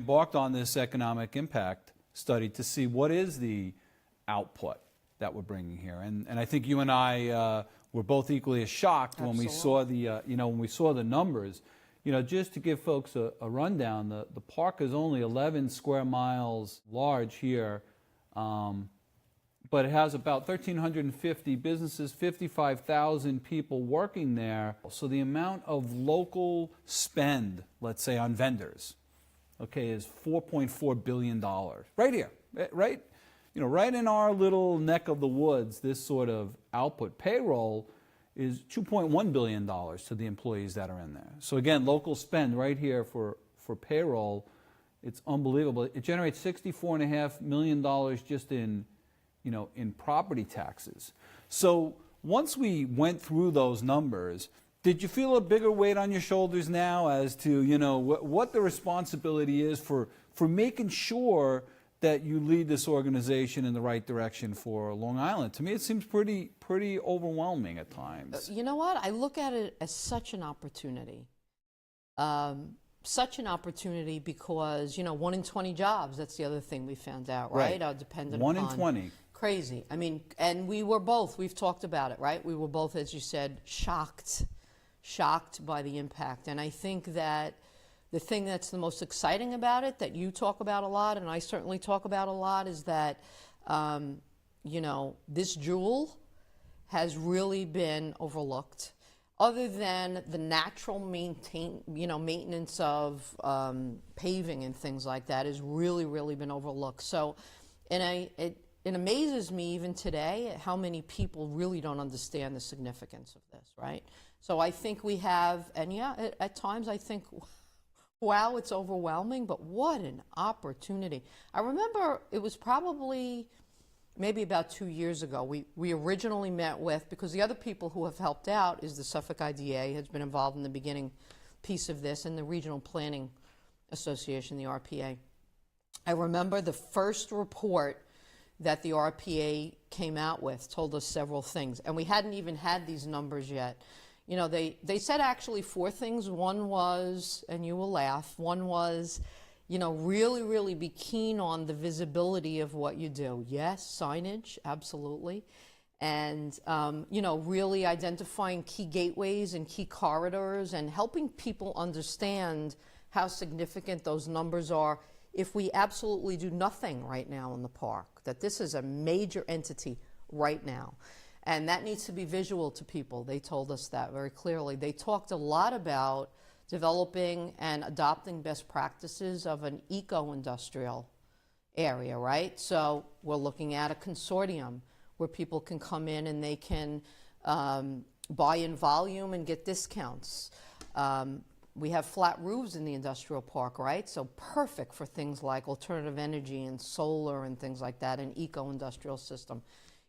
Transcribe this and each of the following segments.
embarked on this economic impact study to see what is the output that we're bringing here. And I think you and I were both equally as shocked when we saw the, when we saw the numbers. Just to give folks a rundown, the park is only 11 square miles large here, but it has about 1,350 businesses, 55,000 people working there. So the amount of local spend, let's say, on vendors, okay, is $4.4 billion. Right here, right? Right in our little neck of the woods, this sort of output. Payroll is $2.1 billion to the employees that are in there. So again, local spend right here for payroll, it's unbelievable. It generates $64.5 million just in property taxes. So once we went through those numbers, did you feel a bigger weight on your shoulders now as to, what the responsibility is for making sure that you lead this organization in the right direction for Long Island? To me, it seems pretty overwhelming at times. You know what? I look at it as such an opportunity. Such an opportunity because, 1 in 20 jobs, that's the other thing we found out, right? Dependent 1 upon. in 20. Crazy. I mean, and we were both, we've talked about it, right? We were both, as you said, shocked by the impact. And I think that the thing that's the most exciting about it, that you talk about a lot, and I certainly talk about a lot, is that, this jewel has really been overlooked. Other than the natural maintenance of paving and things like that has really been overlooked. So, and it amazes me even today how many people really don't understand the significance of this, right? So I think we have, and yeah, at times I think, wow, it's overwhelming, but what an opportunity. I remember it was probably maybe about 2 years ago. We originally met with, because the other people who have helped out is the Suffolk IDA, has been involved in the beginning piece of this, and the Regional Planning Association, the RPA. I remember the first report that the RPA came out with told us several things, and we hadn't even had these numbers yet. They said actually 4 things. One was, and you will laugh, one was, really be keen on the visibility of what you do. Yes, signage, absolutely. And, really identifying key gateways and key corridors and helping people understand how significant those numbers are if we absolutely do nothing right now in the park, that this is a major entity right now. And that needs to be visual to people. They told us that very clearly. They talked a lot about developing and adopting best practices of an eco-industrial area, right? So we're looking at a consortium where people can come in and they can buy in volume and get discounts. We have flat roofs in the industrial park, right? So perfect for things like alternative energy and solar and things like that, an eco-industrial system.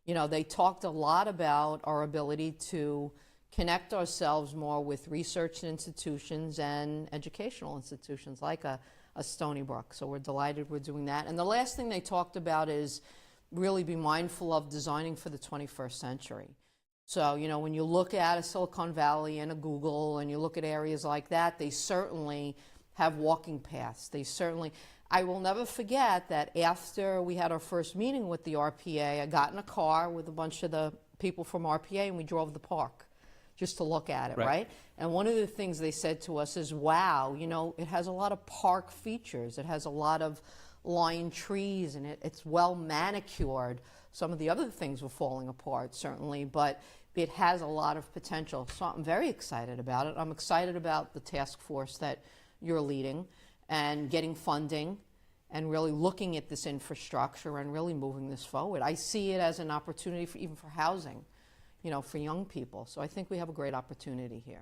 They talked a lot about our ability to connect ourselves more with research institutions and educational institutions like a Stony Brook. So we're delighted we're doing that. And the last thing they talked about is really be mindful of designing for the 21st century. So, when you look at a Silicon Valley and a Google and you look at areas like that, they certainly have walking paths. I will never forget that after we had our first meeting with the RPA, I got in a car with a bunch of the people from RPA and we drove the park just to look at it, right? And one of the things they said to us is, wow, it has a lot of park features. It has a lot of lime trees and it's well manicured. Some of the other things were falling apart, certainly, but it has a lot of potential. So I'm very excited about it. I'm excited about the task force that you're leading and getting funding and really looking at this infrastructure and really moving this forward. I see it as an opportunity even for housing, for young people. So I think we have a great opportunity here.